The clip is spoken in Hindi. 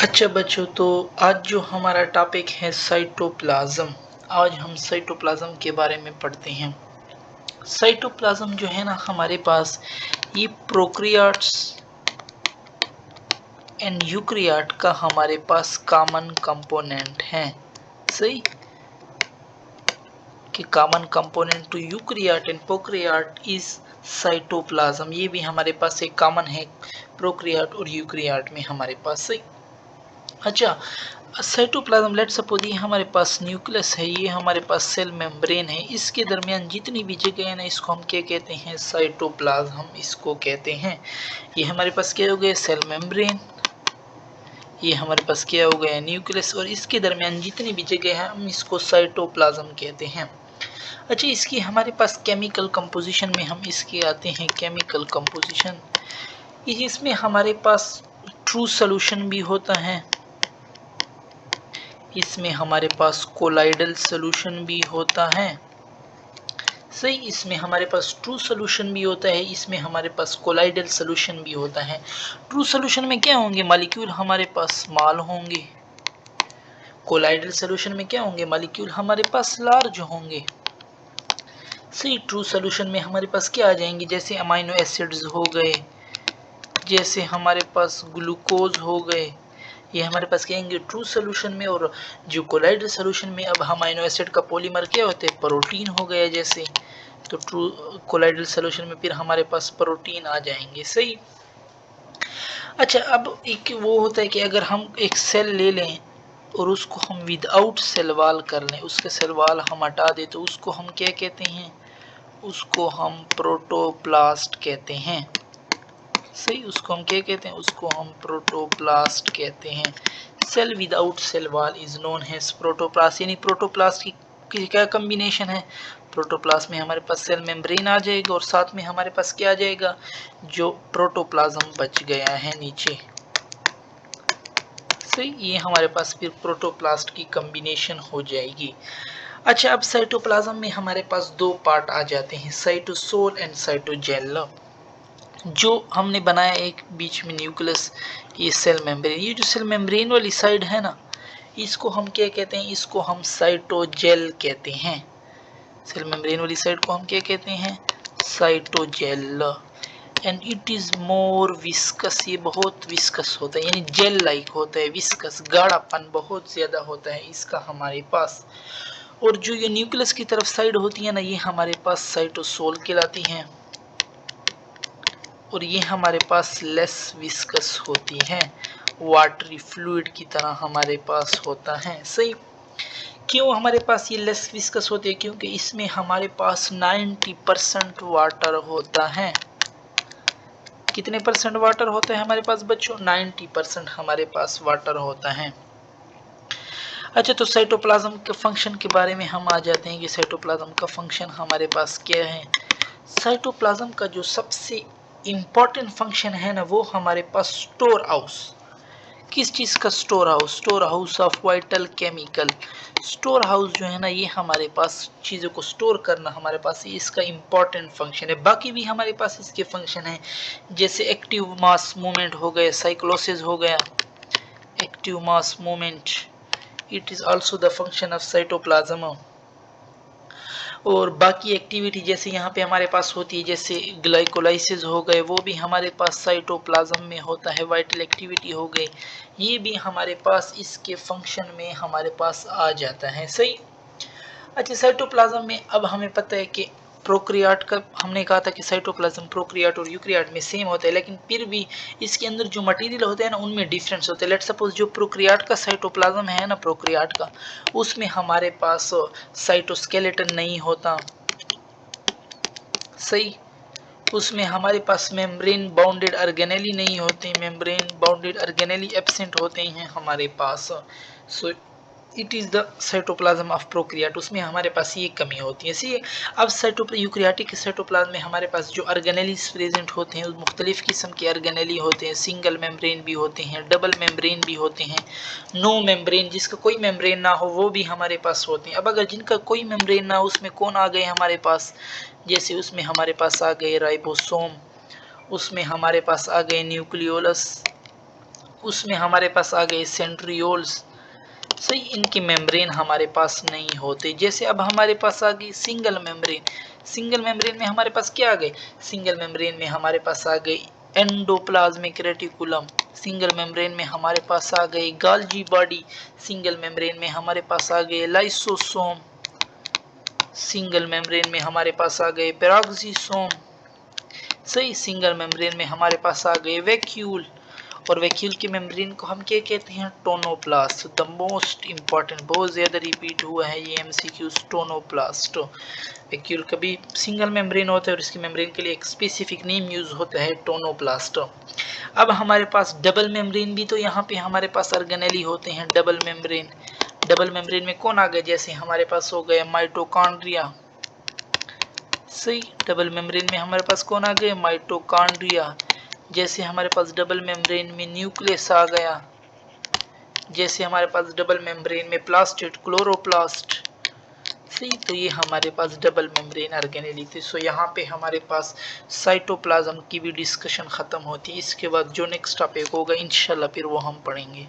अच्छा बच्चों, तो आज जो हमारा टॉपिक है साइटोप्लाज्म। आज हम साइटोप्लाज्म के बारे में पढ़ते हैं। साइटोप्लाज्म जो है ना हमारे पास, ये प्रोकैरियोट्स एंड यूकैरियोट का हमारे पास कॉमन कंपोनेंट है। सही कि common component to eukaryote and prokaryote is cytoplasm. ये भी हमारे पास एक कॉमन है प्रोकैरियोट और यूकैरियोट में हमारे पास। सही। अच्छा, साइटोप्लाज्म, लेट सपोज ये हमारे पास न्यूक्लियस है, ये हमारे पास सेल मेम्ब्रेन है, इसके दरमियान जितनी भी जगह है ना, इसको हम क्या कहते हैं? साइटोप्लाज्म हम इसको कहते हैं। ये हमारे पास क्या हो गया? Cell membrane. ये हमारे पास क्या हो गया? न्यूक्लियस। और इसके दरमियान जितनी भी जगह है हम इसको साइटोप्लाज्म कहते हैं। अच्छा, इसकी हमारे पास केमिकल कंपोजिशन में हम इसके आते हैं। केमिकल कंपोजिशन, इसमें हमारे पास ट्रू सोल्यूशन भी होता है, इसमें हमारे पास कोलाइडल सॉल्यूशन भी होता है। सही, इसमें हमारे पास ट्रू सॉल्यूशन भी होता है, इसमें हमारे पास कोलाइडल सॉल्यूशन भी होता है। ट्रू सॉल्यूशन में क्या होंगे? मॉलिक्यूल हमारे पास स्मॉल होंगे। कोलाइडल सॉल्यूशन में क्या होंगे? मॉलिक्यूल हमारे पास लार्ज होंगे। सही, ट्रू सॉल्यूशन में हमारे पास क्या आ जाएंगे? जैसे अमाइनो एसिड्स हो गए, जैसे हमारे पास ग्लूकोज हो गए, ये हमारे पास कहेंगे ट्रू सोल्यूशन में। और जो कोलाइडल सोल्यूशन में अब अमाइनो एसिड का पॉलीमर क्या होते हैं? प्रोटीन हो गया जैसे। तो ट्रू कोलाइडल सोल्यूशन में फिर हमारे पास प्रोटीन आ जाएंगे। सही। अच्छा, अब एक वो होता है कि अगर हम एक सेल ले लें और उसको हम विदाउट सेल वॉल कर लें, उसके सेल वॉल हम हटा दें, तो उसको हम क्या कहते हैं? उसको हम प्रोटोप्लास्ट कहते हैं। सही, उसको हम क्या कहते हैं? उसको हम प्रोटोप्लास्ट कहते हैं। Cell without cell wall is known as protoplast. यानी प्रोटोप्लास्ट की क्या कॉम्बिनेशन है? प्रोटोप्लास्ट में हमारे पास सेल मेम्ब्रेन आ जाएगा और साथ में हमारे पास क्या आ जाएगा? जो प्रोटोप्लाज्म बच गया है नीचे। सही, ये हमारे पास फिर प्रोटोप्लास्ट की कॉम्बिनेशन हो जाएगी। अच्छा, अब साइटोप्लाज्म में हमारे पास दो पार्ट आ जाते हैं, साइटोसोल एंड साइटोजेल। जो हमने बनाया एक बीच में न्यूक्लियस, ये सेल मेम्ब्रेन। ये जो सेल मेम्ब्रेन वाली साइड है ना, इसको हम क्या कहते हैं? इसको हम साइटोजेल कहते हैं। सेल मेम्ब्रेन वाली साइड को हम क्या कहते हैं? Cytogel. And it is more viscous, ये बहुत विस्कस होता है, यानी जेल लाइक होता है। विस्कस, गाढ़ापन बहुत ज्यादा होता है इसका हमारे पास। और जो ये न्यूक्लियस की तरफ साइड होती है ना, ये हमारे पास साइटोसोल कहलाती हैं। और ये हमारे पास लेस विस्कस होती है, वाटरी फ्लूइड की तरह हमारे पास होता है। सही। क्यों हमारे पास ये लेस विस्कस होती है? क्योंकि इसमें हमारे पास 90% वाटर होता है। कितने परसेंट वाटर होता है हमारे पास बच्चों? 90% हमारे पास वाटर होता है। अच्छा, तो साइटोप्लाज्म के फंक्शन के बारे में हम आ जाते हैं कि साइटोप्लाज्म का फंक्शन हमारे पास क्या है। साइटोप्लाज्म का जो सबसे इम्पॉर्टेंट फंक्शन है ना, वो हमारे पास स्टोर हाउस। किस चीज का store house? Store house of vital chemical. Store house जो है ना, ये हमारे पास चीजों को स्टोर करना हमारे पास इसका इम्पॉर्टेंट फंक्शन है। बाकी भी हमारे पास इसके फंक्शन है, जैसे एक्टिव मास मूवमेंट हो गए, साइक्लोसिस हो गया, active mass movement, it is also the function of cytoplasm. और बाकी एक्टिविटी जैसे यहाँ पे हमारे पास होती है, जैसे ग्लाइकोलाइसिस हो गए, वो भी हमारे पास साइटोप्लाज्म में होता है। वाइटल एक्टिविटी हो गई, ये भी हमारे पास इसके फंक्शन में हमारे पास आ जाता है। सही। अच्छा, साइटोप्लाज्म में अब हमें पता है कि प्रोकैरियोट का, हमने कहा था कि साइटोप्लाज्म प्रोकैरियोट और यूकैरियोट में सेम होता है, लेकिन फिर भी इसके अंदर जो मटेरियल होते हैं ना, उनमें डिफरेंस होते हैं। लेट सपोज जो प्रोकैरियोट का साइटोप्लाज्म है ना, प्रोकैरियोट का, उसमें हमारे पास साइटोस्केलेटन नहीं होता। सही। उसमें हमारे पास मेम्ब्रेन बाउंडेड ऑर्गेनेली नहीं होते, मेम्ब्रेन बाउंडेड ऑर्गेनेली एब्सेंट होते हैं हमारे पास। So it is the cytoplasm of prokaryote, उसमें हमारे पास ये कमी होती है। सी, अब यूकैरियोटिक साइटोप्लाज्म में हमारे पास जो ऑर्गेनेलीज प्रेजेंट होते हैं, मुख्तलिफ किस्म के ऑर्गेनेली होते हैं। सिंगल मेम्ब्रेन भी होते हैं, डबल मेम्ब्रेन भी होते हैं, नो मेम्ब्रेन, जिसका कोई मेम्ब्रेन ना हो वो भी हमारे पास होते हैं। अब अगर जिनका कोई मेम्ब्रेन ना हो, उसमें कौन आ गए हमारे पास? जैसे उसमें हमारे पास आ गए राइबोसोम, उसमें हमारे पास आ गए न्यूक्लियोलस, उसमें हमारे पास आ गए सेंट्रियोल्स। सही, इनकी मेम्ब्रेन हमारे पास नहीं होते। जैसे अब हमारे पास आ गई सिंगल मेम्ब्रेन। सिंगल मेम्ब्रेन में हमारे पास क्या आ गए? सिंगल मेम्ब्रेन में हमारे पास आ गई एंडोप्लाज्मिक रेटिकुलम। सिंगल मेम्ब्रेन में हमारे पास आ गई गोल्गी बॉडी। सिंगल मेम्ब्रेन में हमारे पास आ गए लाइसोसोम। सिंगल मेम्ब्रेन में हमारे पास आ गए पेरोक्सिसोम। सही, सिंगल मेम्ब्रेन में हमारे पास आ गए वैक्यूल। और वैक्यूल की मेम्ब्रेन को हम क्या कहते हैं? टोनोप्लास्ट। द मोस्ट इंपॉर्टेंट, बहुत ज्यादा रिपीट हुआ है ये एमसीक्यूज, टोनोप्लास्ट। वैक्यूल कभी सिंगल मेम्ब्रेन होता है और इसकी मेम्ब्रेन के लिए एक स्पेसिफिक नेम यूज होता है, टोनोप्लास्ट। अब हमारे पास डबल मेम्ब्रेन भी तो यहाँ पे हमारे पास ऑर्गेनेली होते हैं, डबल मेम्ब्रेन। डबल मेम्ब्रेन में कौन आ गए? जैसे हमारे पास हो गया माइटोकॉन्ड्रिया। सही, डबल मेम्ब्रेन में हमारे पास कौन आ गए? माइटोकॉन्ड्रिया। जैसे हमारे पास डबल मेम्ब्रेन में न्यूक्लियस आ गया। जैसे हमारे पास डबल मेम्ब्रेन में प्लास्टिड, क्लोरोप्लास्ट। सही, तो ये हमारे पास डबल मेम्ब्रेन ऑर्गेनेली थे। सो यहाँ पे हमारे पास साइटोप्लाज्म की भी डिस्कशन खत्म होती है। इसके बाद जो नेक्स्ट टॉपिक होगा इंशाल्लाह फिर वो हम पढ़ेंगे।